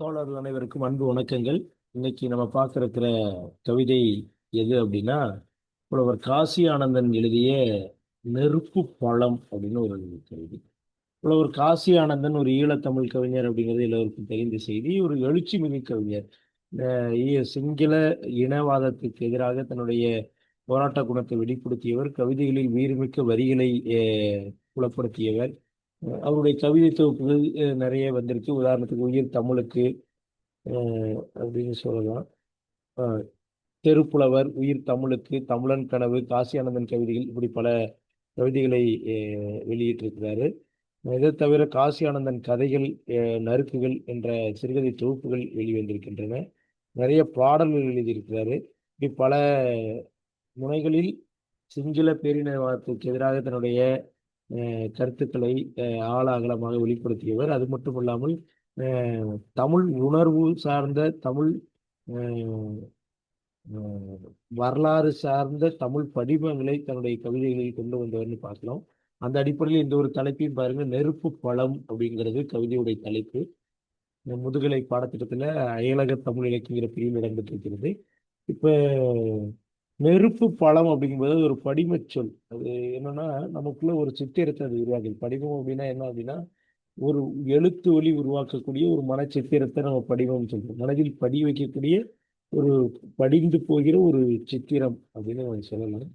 தோழர்கள் அனைவருக்கும் அன்பு வணக்கங்கள். இன்னைக்கு நம்ம பார்க்க இருக்கிற கவிதை எது அப்படின்னா, புலவர் காசி ஆனந்தன் எழுதிய நெருப்பு பழம் அப்படின்னு ஒரு கவிதை. புலவர் காசி ஆனந்தன் ஒரு ஈழத்தமிழ் கவிஞர் அப்படிங்கிறது எல்லோருக்கும் தெரிந்த செய்தி. ஒரு எழுச்சி மிகு கவிஞர். இந்த சிங்கள இனவாதத்துக்கு எதிராக தன்னுடைய போராட்ட குணத்தை வெளிப்படுத்தியவர். கவிதைகளில் வீறுமிக்க வரிகளை புலப்படுத்தியவர். அவருடைய கவிதை தொகுப்புகள் நிறைய வந்திருக்கு. உதாரணத்துக்கு உயிர் தமிழுக்கு அப்படின்னு சொல்லலாம். அஹ் தெருப்புலவர், உயிர் தமிழுக்கு, தமிழன் கனவு, காசியானந்தன் கவிதைகள், இப்படி பல கவிதைகளை வெளியிட்டிருக்கிறாரு. இதை தவிர காசியானந்தன் கதைகள், நறுக்குகள் என்ற சிறுகதை தொகுப்புகள் வெளிவந்திருக்கின்றன. நிறைய பாடல்கள் எழுதியிருக்கிறாரு. இப்படி பல முனைகளில் சிங்கள பேரினவாதத்துக்கு எதிராக தன்னுடைய கருத்துக்களை ஆழ அகலமாக வெளிப்படுத்தியவர். அது மட்டும் இல்லாமல் தமிழ் உணர்வு சார்ந்த தமிழ் அஹ், அஹ், வரலாறு சார்ந்த தமிழ் படிமங்களை தன்னுடைய கவிதைகளில் கொண்டு வந்தவர்னு பார்க்கலாம். அந்த அடிப்படையில் இந்த ஒரு தலைப்பையும் பாருங்க, நெருப்பு பழம் அப்படிங்கிறது கவிதையுடைய தலைப்பு. இந்த முதுகலை பாடத்திட்டத்தில் அயலக தமிழ் இலக்கியங்கிற பிரிவில் இடம்பெற்றிருக்கிறது. இப்போ நெருப்பு பழம் அப்படிங்கும்போது அது ஒரு படிமச் சொல். அது என்னன்னா, நமக்குள்ள ஒரு சித்திரத்தை அது உருவாக்குது. படிமம் அப்படின்னா என்ன அப்படின்னா, ஒரு எழுத்து ஒலி உருவாக்கக்கூடிய ஒரு மனச்சித்திரத்தை நம்ம படிமம் சொல்றோம். மனதில் படி வைக்கக்கூடிய ஒரு படிந்து போகிற ஒரு சித்திரம் அப்படின்னு நம்ம சொல்லலாம்.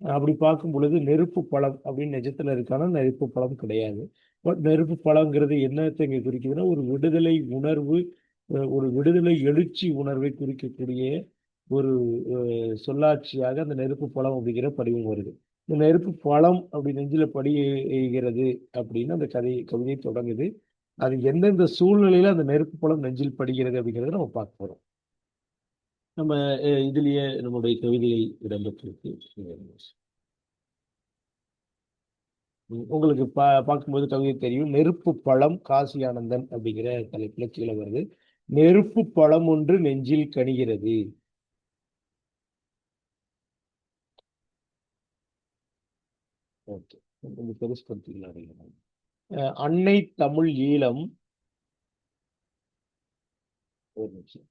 அப்படி பார்க்கும் பொழுது நெருப்பு பழம் அப்படின்னு நிஜத்துல இருக்கானா, நெருப்பு பழம் கிடையாது. பட் நெருப்பு பழங்கிறது என்னத்தை இங்க குறிக்குதுன்னா, ஒரு விடுதலை உணர்வு, ஒரு விடுதலை எழுச்சி உணர்வை குறிக்கக்கூடிய ஒரு சொல்லாட்சியாக அந்த நெருப்பு பழம் அப்படிங்கிற படிவம் வருது. இந்த நெருப்பு பழம் அப்படி நெஞ்சில படிகிறது அப்படின்னு அந்த கவிதை தொடங்குது. அது எந்தெந்த சூழ்நிலையில அந்த நெருப்பு பழம் நெஞ்சில் படுகிறது அப்படிங்கிறத நம்ம பார்க்க போறோம். நம்ம இதுலயே நம்முடைய கவிதைகள் இடம்பெற்றிருக்கு. உங்களுக்கு பார்க்கும்போது கவிதை தெரியும். நெருப்பு பழம் காசி ஆனந்தன் அப்படிங்கிற தலைப்புல கீழே வருது. நெருப்பு பழம் ஒன்று நெஞ்சில் கனிகிறது. ஓகே, கொஞ்சம் பெருசுபடுத்திக்கலாம். அன்னை தமிழ் ஈழம். ஒரு நிமிஷம்.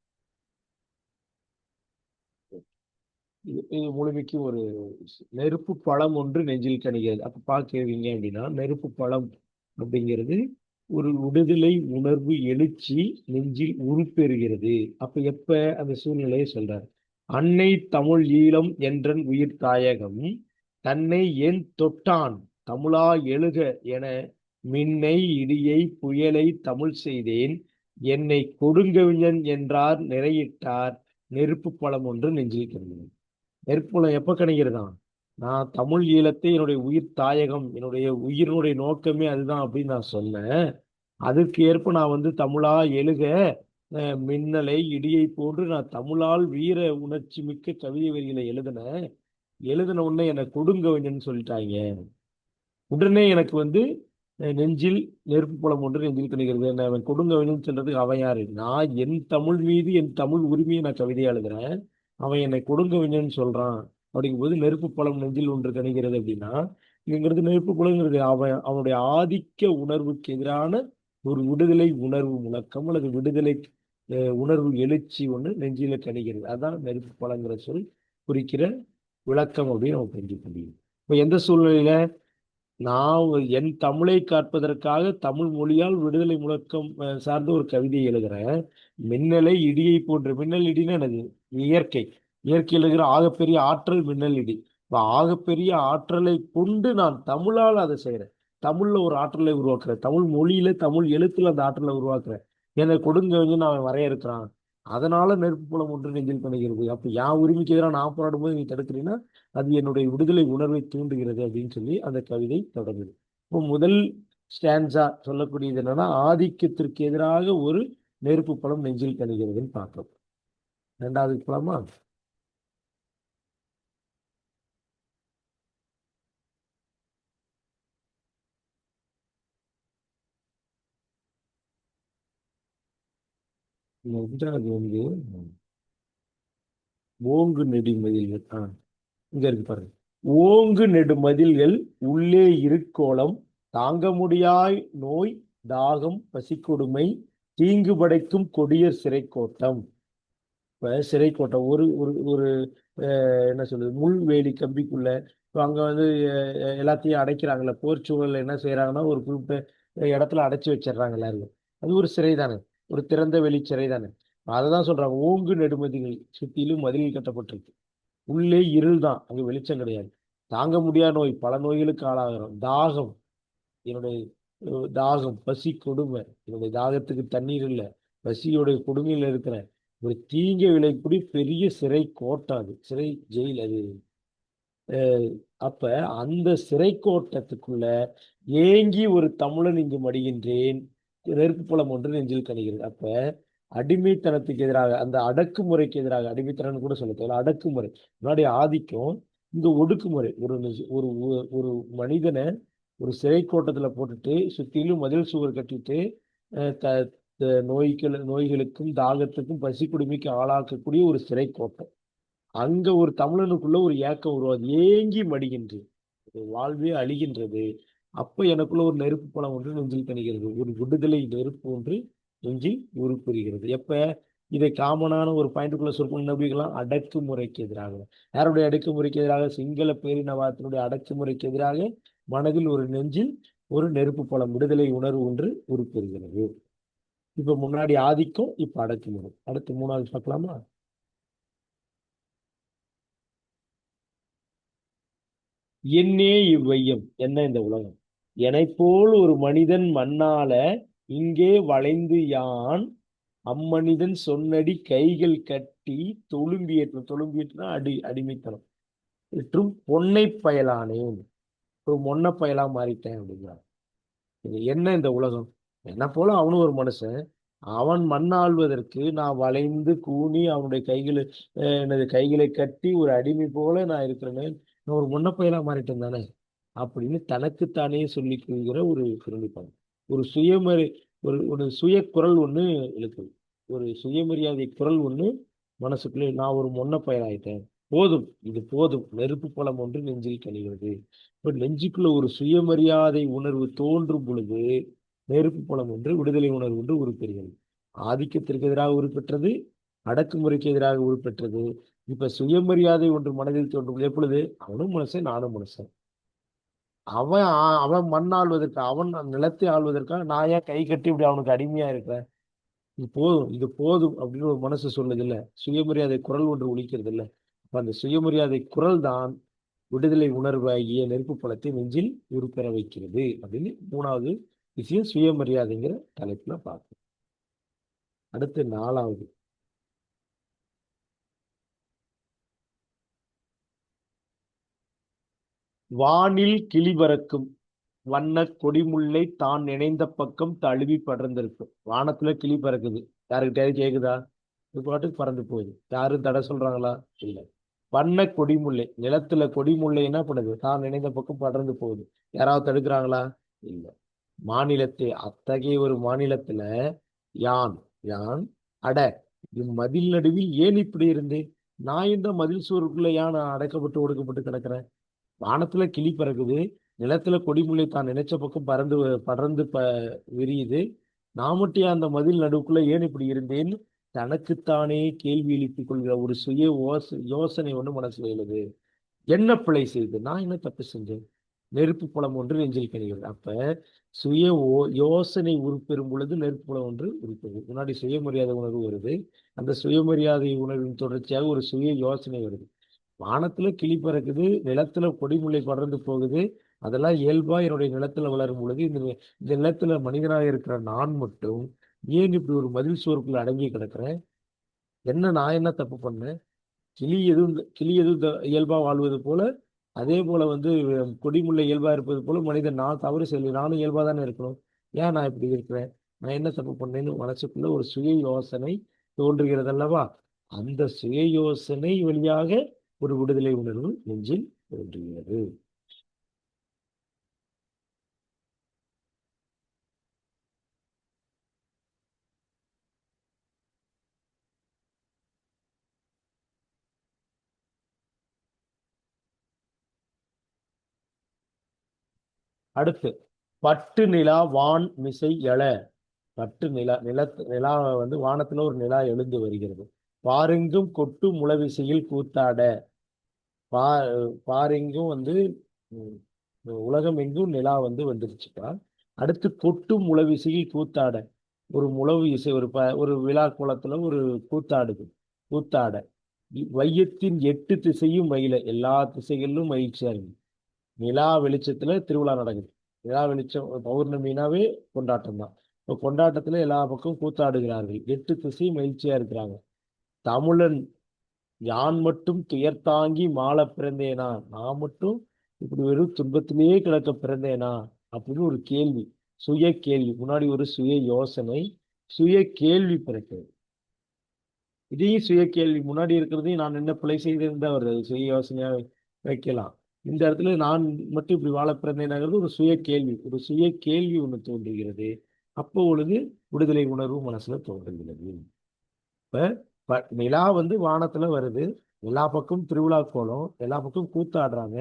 இது முழுமைக்கு ஒரு நெருப்பு பழம் ஒன்று நெஞ்சில் கனிகிறது. அப்ப பார்க்கிறீங்க அப்படின்னா, நெருப்பு பழம் அப்படிங்கிறது ஒரு விடுதலை உணர்வு எழுச்சி நெஞ்சில் உருப்பெறுகிறது. அப்ப எப்ப அந்த சூழ்நிலையை சொல்றாரு. அன்னை தமிழ் ஈழம் என்றன் உயிர் தாயகம் தன்னை ஏன் தொட்டான் தமிழா எழுக என மின்னை இடியை புயலை தமிழ் செய்தேன் என்னை கொடுங்கவிஞன் என்றார் நிறையிட்டார் நெருப்பு பழம் ஒன்று நெஞ்சில் கனிகிறது. நெருப்புலம் எப்ப கிடைக்கிறதா? நான் தமிழ் ஈழத்தை என்னுடைய உயிர் தாயகம், என்னுடைய உயிரினுடைய நோக்கமே அதுதான் அப்படின்னு நான் சொன்னேன். அதற்கு ஏற்ப நான் தமிழா எழுக, மின்னலை இடியை போன்று நான் தமிழால் வீர உணர்ச்சி மிக்க கவிதை வரிகளை எழுதினேன். எழுதின உடனே என்னை கொடுங்கவிஞன்னு சொல்லிட்டாங்க. உடனே எனக்கு நெஞ்சில் நெருப்பு புலம் ஒன்று நெஞ்சில் திணிக்கிறது. என்ன அவன் கொடுங்கவின்னு சொல்றதுக்கு அவன் யாரு? நான் என் தமிழ் மீது என் தமிழ் உரிமையை நான் கவிதையா எழுதுறேன். அவன் என்னை கொடுங்கவின்னு சொல்றான். அப்படிங்கும்போது நெருப்பு பழம் நெஞ்சில் ஒன்று கணிகிறது அப்படின்னா, இங்கிறது நெருப்பு புலங்கிறது அவனுடைய ஆதிக்க உணர்வுக்கு எதிரான ஒரு விடுதலை உணர்வு முழக்கம் அல்லது விடுதலை உணர்வு எழுச்சி ஒன்று நெஞ்சில கணிகிறது. அதான் நெருப்பு பழங்கிற சொல் குறிக்கிற விளக்கம் அப்படின்னு நம்ம தெரிஞ்சுக்க முடியும். இப்போ எந்த சூழ்நிலையில நான் என் தமிழை காப்பதற்காக தமிழ் மொழியால் விடுதலை முழக்கம் சார்ந்த ஒரு கவிதையை எழுதுறேன். மின்னலை இடியை போன்ற, மின்னல் இடின்னு எனது இயற்கை, இயற்கையில் இருக்கிற ஆகப்பெரிய ஆற்றல் மின்னல் இடி. இப்போ ஆகப்பெரிய ஆற்றலை கொண்டு நான் தமிழால் அதை செய்யறேன். தமிழ்ல ஒரு ஆற்றலை உருவாக்குறேன். தமிழ் மொழியில தமிழ் எழுத்துல அந்த ஆற்றலை உருவாக்குறேன். என்னை கொடுங்க அவன் வரையறுக்கிறான். அதனால நெருப்பு புலம் ஒன்று நெஞ்சில் பண்ணுகிறது. அப்ப என் உரிமைக்கு எதிராக நான் போராடும் போது நீ தடுக்கிறீன்னா அது என்னுடைய விடுதலை உணர்வை தூண்டுகிறது அப்படின்னு சொல்லி அந்த கவிதை தொடங்குது. இப்போ முதல் ஸ்டான்ஸா சொல்லக்கூடியது என்னன்னா, ஆதிக்கத்திற்கு எதிராக ஒரு நெருப்பு பழம் நெஞ்சில் கணிகிறதுன்னு பார்க்கிறோம். ரெண்டாவது பழமா, மூன்றாவது ஓங்கு நெடுமதில்கள். இங்க இருக்கு பாருங்க. ஓங்கு நெடுமதில்கள் உள்ளே இருக்கோளம் தாங்க முடியாய் நோய் தாகம் பசிக்கொடுமை தீங்கு படைக்கும் கொடியர் சிறை கோட்டம். இப்ப சிறை கோட்டம் ஒரு ஒரு ஒரு என்ன சொல்றது, முள்வேலி கம்பிக்குள்ள இப்போ அங்க வந்து எல்லாத்தையும் அடைக்கிறாங்கல்ல, போர் சூழல்ல என்ன செய்யறாங்கன்னா ஒரு குறிப்பிட்ட இடத்துல அடைச்சி வச்சிடுறாங்க எல்லாரும். அது ஒரு சிறை தானே, ஒரு திறந்த வெளி சிறை தானே. அததான் சொல்றாங்க, ஓங்கு நெடுமதில்கள் சுத்திலும் மதில் கட்டப்பட்டிருக்கு. உள்ளே இருள் தான், அங்க வெளிச்சம் கிடையாது. தாங்க முடியாத நோய், பல நோய்களுக்கு ஆளாகிறோம். தாகம், என்னுடைய தாகம், பசி கொடுமை, என்னுடைய தாகத்துக்கு தண்ணீர் இல்லை, பசியோடைய கொடுமையில் இருக்கிறேன். ஒரு தீங்க விளைக்கூடிய பெரிய சிறை கோட்டம், அது சிறை ஜெயில் அது. அப்ப அந்த சிறை கோட்டத்துக்குள்ள ஏங்கி ஒரு தமிழன் இங்கு மடிகின்றேன், நெருப்பு புலம் ஒன்று நெஞ்சில் கணிகிறது. அப்ப அடிமைத்தனத்துக்கு எதிராக, அந்த அடக்குமுறைக்கு எதிராக, அடிமைத்தனம் கூட சொல்ல தேவையில்ல, அடக்குமுறை. முன்னாடி ஆதிக்கம், இந்த ஒடுக்குமுறை. ஒரு ஒரு மனிதனை ஒரு சிறை கோட்டத்துல போட்டுட்டு சுத்திலும் மதில் சுவர் கட்டிட்டு நோய்களுக்கும் தாகத்துக்கும் பசி கொடுமைக்கு ஆளாக்கக்கூடிய ஒரு சிறை கோட்டம். அங்க ஒரு தமிழனுக்குள்ள ஒரு ஏக்கம் உருவாது, ஏங்கி மடிகின்றது, வாழ்வே அழிகின்றது. அப்ப எனக்குள்ள ஒரு நெருப்பு பலம் ஒன்று நெஞ்சில் கணிகிறது, ஒரு விடுதலை நெருப்பு ஒன்று நெஞ்சில் உருப்புரிகிறது. எப்ப இதை காமனான ஒரு பாயிண்ட்டுக்குள்ள சொற்கள் நம்பிக்கலாம், அடக்குமுறைக்கு எதிராக. யாருடைய அடக்குமுறைக்கு எதிராக? சிங்கள பேரினவாதத்தினுடைய அடக்குமுறைக்கு எதிராக மனதில் ஒரு நெஞ்சில் ஒரு நெருப்பு பலம், விடுதலை உணர்வு ஒன்று உருப்பெறுகிறது. இப்ப முன்னாடி ஆதிக்கம், இப்ப அடக்குமுறை. அடுத்து மூணாவது பார்க்கலாமா? என்னே இவ்வையம், என்ன இந்த உலகம், போல் ஒரு மனிதன் மண்ணால இங்கே வளைந்து யான் அம்மனிதன் சொன்னடி கைகள் கட்டி தொழும்பியேற்றம். தொழும்பியேற்றா அடிமைத்தனம் மற்றும் பொன்னை பயலானேன், ஒரு மொன்ன பயலா மாறிட்டேன் அப்படிங்கிறான். இது என்ன இந்த உலகம், என்ன போல அவனும் ஒரு மனுஷன், அவன் மண்ணாள்வதற்கு நான் வளைந்து கூனி அவனுடைய எனது கைகளை கட்டி ஒரு அடிமை போல நான் இருக்கிறேன்னு, நான் ஒரு முன்னப்பயலா மாறிட்டேன் தானே அப்படின்னு தனக்குத்தானே சொல்லிக் கொள்கிற ஒரு பிரமிப்பாங்க. ஒரு சுயமரி ஒரு ஒரு சுய குரல் ஒண்ணு எழுப்புது, ஒரு சுயமரியாதை குரல் ஒண்ணு மனசுக்குள்ளே, நான் ஒரு முன்னப்பயலாயிட்டேன், போதும், இது போதும், நெருப்பு பழம் ஒன்று நெஞ்சில் கனிகிறது. இப்ப நெஞ்சுக்குள்ள ஒரு சுயமரியாதை உணர்வு தோன்றும் பொழுது நெருப்பு பழம் ஒன்று, விடுதலை உணர்வு ஒன்று உருப்பெறுகிறது. ஆதிக்கத்திற்கு எதிராக உருப்பெற்றது, அடக்குமுறைக்கு எதிராக உருப்பெற்றது. இப்ப சுயமரியாதை ஒன்று மனதில் தோன்றும் எப்பொழுது, அவனும் மனுஷன் நானும் மனுஷன், அவன் மண் ஆள்வதற்கு, அவன் நிலத்தை ஆள்வதற்காக நான் ஏன் கை கட்டி இப்படி அவனுக்கு அடிமையா இருக்கிறேன். இது போதும், இது போதும் அப்படின்னு ஒரு மனசு சொல்லுது இல்ல, சுயமரியாதை குரல் ஒன்று ஒலிக்கிறது இல்ல. அப்ப அந்த சுயமரியாதை குரல் தான் விடுதலை உணர்வாகிய நெருப்பு பழத்தை நெஞ்சில் உருப்பெற வைக்கிறது அப்படின்னு மூணாவது விஷயம் சுயமரியாதைங்கிற தலைப்புல பார்ப்போம். அடுத்து நாலாவது, வானில் கிளி பறக்கும் வண்ண கொடிமுல்லை தான் நினைந்த பக்கம் தழுவி படர்ந்திருக்கும். வானத்துல கிளி பறக்குது, யாருக்கிட்டயாவது கேக்குதா? இது பாட்டுக்கு பறந்து போகுது, யாரும் தடை சொல்றாங்களா? இல்ல. வண்ண கொடிமுல்லை, நிலத்துல கொடிமுல்லை என்ன பண்ணுது, தான் நினைந்த பக்கம் படர்ந்து போகுது, யாராவது தடுக்கிறாங்களா? இல்ல. மாநிலத்தை, அத்தகைய ஒரு மாநிலத்துல யான் யான் அட மதில் நடுவில் ஏன் இப்படி இருந்தேன், நான் இந்த மதில் சுவருக்குள்ள யான் அடைக்கப்பட்டு ஒடுக்கப்பட்டு கிடக்கிறேன். வானத்துல கிளி பறக்குது, நிலத்துல கொடிமுல்லை தான் நினைச்ச பக்கம் படர்ந்து விரியுது, நான் மட்டும் அந்த மதில் நடுவுக்குள்ள ஏன் இப்படி இருந்தேன்னு தனக்குத்தானே கேள்வி எழுப்பிக் கொள்கிற ஒரு யோசனை ஒண்ணு மனசுல எழுது. என்ன பிழை செய்து, நான் என்ன தப்பு செஞ்சேன்? நெருப்பு புலம் ஒன்று நெஞ்சில் கணிகிறது. அப்ப சுய யோசனை உருப்பெறும் பொழுது நெருப்பு புலம் ஒன்று உருப்பெறுது. முன்னாடி சுயமரியாதை உணர்வு வருது, அந்த சுயமரியாதை உணர்வின் தொடர்ச்சியாக ஒரு சுய யோசனை வருது. வானத்துல கிளி பறக்குது, நிலத்துல கொடிமுல்லை படர்ந்து போகுது, அதெல்லாம் இயல்பா என்னுடைய நிலத்துல வளரும் பொழுது இந்த நிலத்துல மனிதனாக இருக்கிற நான் மட்டும் ஏன் இப்படி ஒரு மதில் சுவருக்குள்ள அடங்கி கிடக்கிறேன்? நான் என்ன தப்பு பண்ணேன்? கிளி எதுவும் இயல்பா வாழ்வது போல, அதே போல வந்து கொடிமுல்லை இயல்பா இருப்பது போல மனிதன் நான் தவறு செய்யல, நானும் இயல்பா தானே இருக்கணும், ஏன் நான் இப்படி இருக்கிறேன்? நான் என்ன தப்பு பண்ணேன்னு மனசுக்குள்ள ஒரு சுய யோசனை தோன்றுகிறது அல்லவா? அந்த சுய யோசனை வழியாக ஒரு விடுதலை உணர்வு நெஞ்சில் தோன்றுகிறது. அடுத்து, பட்டு நிலா வான் மிசை எழ, பட்டு நிலா வந்து வானத்துல ஒரு நிலா எழுந்து வருகிறது. பாரெங்கும் கொட்டு முளவிசையில் கூத்தாட. பா பாரெங்கும் வந்து ம், உலகம் எங்கும் நிலா வந்து வந்துருச்சுப்பா. அடுத்து கொட்டும் முளவிசையில் கூத்தாட. ஒரு முழவு இசை ஒரு விழா கோலத்துல ஒரு கூத்தாடுது. கூத்தாட. வையத்தின் 8 திசையும் மயில. எல்லா திசைகளிலும் மகிழ்ச்சியா இருக்கு. நிலா வெளிச்சத்துல திருவிழா நடக்குது. நிலா வெளிச்சம் பௌர்ணமினாவே கொண்டாட்டம் தான். இப்போ கொண்டாட்டத்துல எல்லா பக்கம் கூத்தாடுகிறார்கள். 8 திசையும் மகிழ்ச்சியா இருக்கிறாங்க. தமிழன் யான் மட்டும் துயர்தாங்கி மாள பிறந்தேனா, நான் மட்டும் இப்படி வெறும் துன்பத்திலேயே கிடக்க பிறந்தேனா அப்படின்னு ஒரு கேள்வி. சுய கேள்வி. முன்னாடி ஒரு சுய யோசனை, சுய கேள்வி பிறக்கிறது. இதையும் சுய கேள்வி முன்னாடி இருக்கிறதையும் நான் என்ன பிழை செய்திருந்தா ஒரு சுய யோசனையா வைக்கலாம். இந்த இடத்துல நான் மட்டும் இப்படி வாழ பிறந்தேனாங்கிறது ஒரு சுய கேள்வி. ஒரு சுய கேள்வி ஒண்ணு தோன்றுகிறது. அப்போ பொழுது விடுதலை உணர்வு மனசுல தோன்றுகிறது. இப்ப நிலா வந்து வானத்துல வருது. எல்லா பக்கம் திருவிழா கோலம், எல்லா பக்கம் கூத்தாடுறாங்க.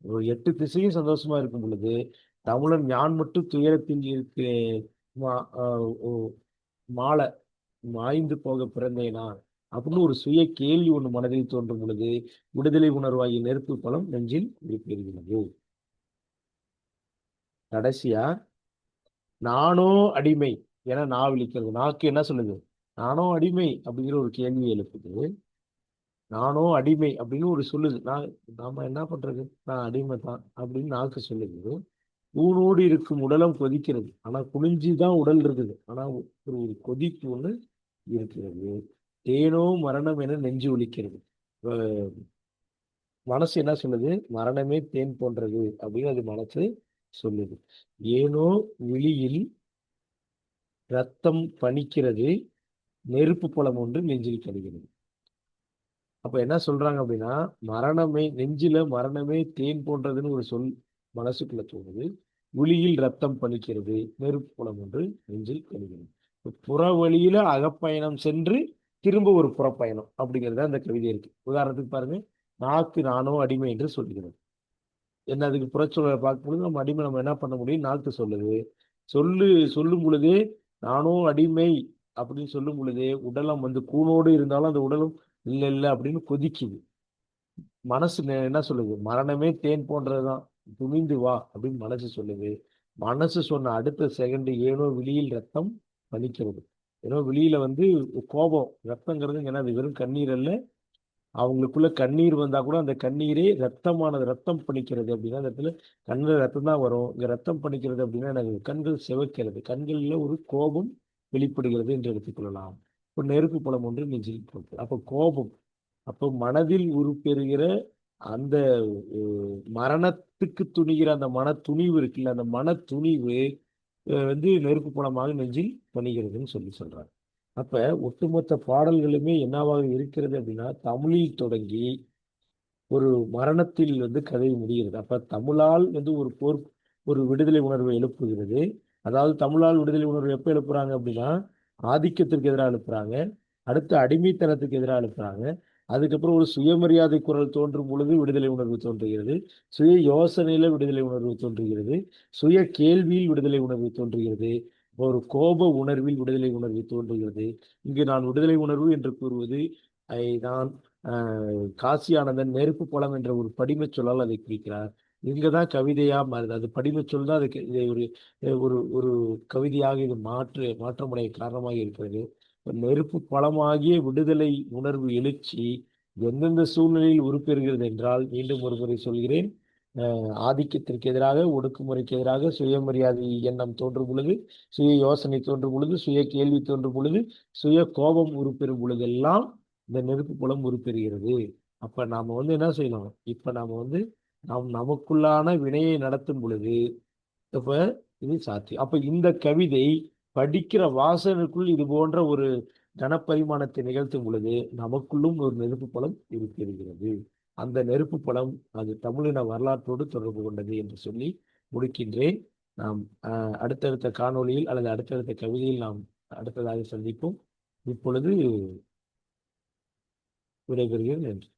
ஒரு 8 திசையும் சந்தோஷமா இருக்கும் பொழுது தமிழன் யான் மட்டும் துயரத்தில் இருக்கு. மா- ஆஹ் ஓ- மாலை மாய்ந்து போக பிறந்தேனா அப்படின்னு ஒரு சுய கேள்வி ஒண்ணு மனதில் தோன்றும் பொழுது விடுதலை உணர்வாகிய நெருப்பு பலம் நெஞ்சில் இருப்பெறுகிறது. கடைசியா நானோ அடிமை என நான் விழிக்கிறது. நாக்கு என்ன சொல்லுது? நானோ அடிமை அப்படிங்கிற ஒரு கேள்வி எழுப்புது. நானோ அடிமை அப்படின்னு ஒரு சொல்லுது. நாம என்ன பண்றது? நான் அடிமை தான் அப்படின்னு நாக்கு சொல்லுது. ஊனோடு இருக்கும் உடலம் கொதிக்கிறது. ஆனா குனிஞ்சுதான் உடல் இருக்குது. ஆனா ஒரு கொதிப்பு ஒண்ணு இருக்கிறது. தேனோ மரணம் என நெஞ்சு ஒலிக்கிறது. அஹ் மனசு என்ன சொல்லுது? மரணமே தேன் போன்றது அப்படின்னு அது மனசு சொல்லுது. ஏனோ விழியில் ரத்தம் பனிக்கிறது. நெருப்பு பழம் ஒன்று நெஞ்சில் கடுகிறது. அப்ப என்ன சொல்றாங்க அப்படின்னா, மரணமே நெஞ்சில மரணமே தேன் போன்றதுன்னு ஒரு சொல் மனசுக்குள்ள தோணுது. விழியில் ரத்தம் பனிக்கிறது. நெருப்பு பழம் ஒன்று நெஞ்சில் கடுகிறது. புற வழியில அகப்பயணம் சென்று திரும்ப ஒரு புறப்பயணம் அப்படிங்கிறது அந்த கவிதை இருக்கு. உதாரணத்துக்கு பாருங்க, நாக்கு நானோ அடிமை என்று சொல்லுகிறது. என்ன அதுக்கு புறச்சொல்லை பார்க்கும்பொழுது நம்ம அடிமை நம்ம என்ன பண்ண முடியும்? நாக்கு சொல்லுது. சொல்லு சொல்லும் பொழுதே நானோ அடிமை அப்படின்னு சொல்லும் பொழுதே உடலம் வந்து கூனோடு இருந்தாலும் அந்த உடலும் இல்லை இல்லை அப்படின்னு கொதிக்குது. மனசு என்ன சொல்லுது? மரணமே தேன் போன்றதுதான், துணிந்து வா அப்படின்னு மனசு சொல்லுது. மனசு சொன்ன அடுத்த செகண்ட் ஏனோ விழியில் ரத்தம் பனிக்கிறது. ஏதோ வெளியில வந்து கோபம் ரத்தங்கிறது என்னது? வெறும் கண்ணீர் அல்ல. அவங்களுக்குள்ள கண்ணீர் வந்தா கூட அந்த கண்ணீரே ரத்தமானது. ரத்தம் பணிக்கிறது அப்படின்னா அந்த இடத்துல கண்ணில் ரத்தம் தான் வரும். இங்க ரத்தம் பணிக்கிறது அப்படின்னா எனக்கு கண்கள் சிவக்கிறது. கண்களில் ஒரு கோபம் வெளிப்படுகிறது என்று எடுத்துக்கொள்ளலாம். இப்போ நெருப்பு பழம் ஒன்று நெஞ்சில் போட்டு அப்போ கோபம். அப்போ மனதில் உருப்பெறுகிற அந்த மரணத்துக்கு துணிகிற அந்த மன துணிவு இருக்குல்ல, அந்த மன துணிவு வந்து நெருப்பு பழமாக நெஞ்சில் பணிகிறதுன்னு சொல்றாங்க. அப்ப ஒட்டுமொத்த பாடல்களுமே என்னவாக இருக்கிறது அப்படின்னா, தமிழில் தொடங்கி ஒரு மரணத்தில் வந்து கதை முடிகிறது. அப்ப தமிழால் வந்து ஒரு விடுதலை உணர்வை எழுப்புகிறது. அதாவது தமிழால் விடுதலை உணர்வு எப்ப எழுப்புறாங்க அப்படின்னா, ஆதிக்கத்திற்கு எதிராக எழுப்புறாங்க. அடுத்து அடிமைத்தனத்துக்கு எதிராக எழுப்புறாங்க. அதுக்கப்புறம் ஒரு சுயமரியாதை குரல் தோன்றும் பொழுது விடுதலை உணர்வு தோன்றுகிறது. சுய யோசனையில விடுதலை உணர்வு தோன்றுகிறது. சுய கேள்வியில் விடுதலை உணர்வு தோன்றுகிறது. ஒரு கோப உணர்வில் விடுதலை உணர்வு தோன்றுகிறது. இங்கு நான் விடுதலை உணர்வு என்று கூறுவது நான் காசி ஆனந்தன் நெருப்பு பழம் என்ற ஒரு படிமச் சொல்லால் அதை குறிக்கிறார். இங்கதான் கவிதையா மாறுது. அது படிமச் சொல் தான் அதுக்கு இதை ஒரு ஒரு ஒரு கவிதையாக இது மாற்றமுடைய காரணமாக இருக்கிறது. நெருப்பு பழமாகிய விடுதலை உணர்வு எழுச்சி எந்தெந்த சூழ்நிலையில் உருப்பெறுகிறது என்றால், மீண்டும் ஒரு முறை சொல்கிறேன், ஆதிக்கத்திற்கு எதிராக, ஒடுக்குமுறைக்கு எதிராக சுயமரியாதை எண்ணம் தோன்றும் பொழுது, சுய யோசனை தோன்றும் பொழுது, சுய கேள்வி தோன்றும் பொழுது, சுய கோபம் உருப்பெறும் பொழுதெல்லாம் இந்த நெருப்பு புலம் உருப்பெறுகிறது. அப்ப நாம வந்து என்ன செய்யணும்? இப்ப நாம வந்து நாம் நமக்குள்ளான வினையை நடத்தும் பொழுது இப்ப இது சாத்தியம். அப்ப இந்த கவிதை படிக்கிற வாசகனுக்குள் இது போன்ற ஒரு கனப்பரிமாணத்தை நிகழ்த்தும் பொழுது நமக்குள்ளும் ஒரு நெருப்பு பலம் இருக்கிறது. அந்த நெருப்பு பலம் அது தமிழின வரலாற்றோடு தொடர்பு கொண்டது என்று சொல்லி முடிக்கின்றேன். நாம் அடுத்தடுத்த காணொளியில் அல்லது அடுத்தடுத்த கவிதையில் நாம் அடுத்ததாக சந்திப்போம். இப்பொழுது விடைபெறுகிறேன். நன்றி.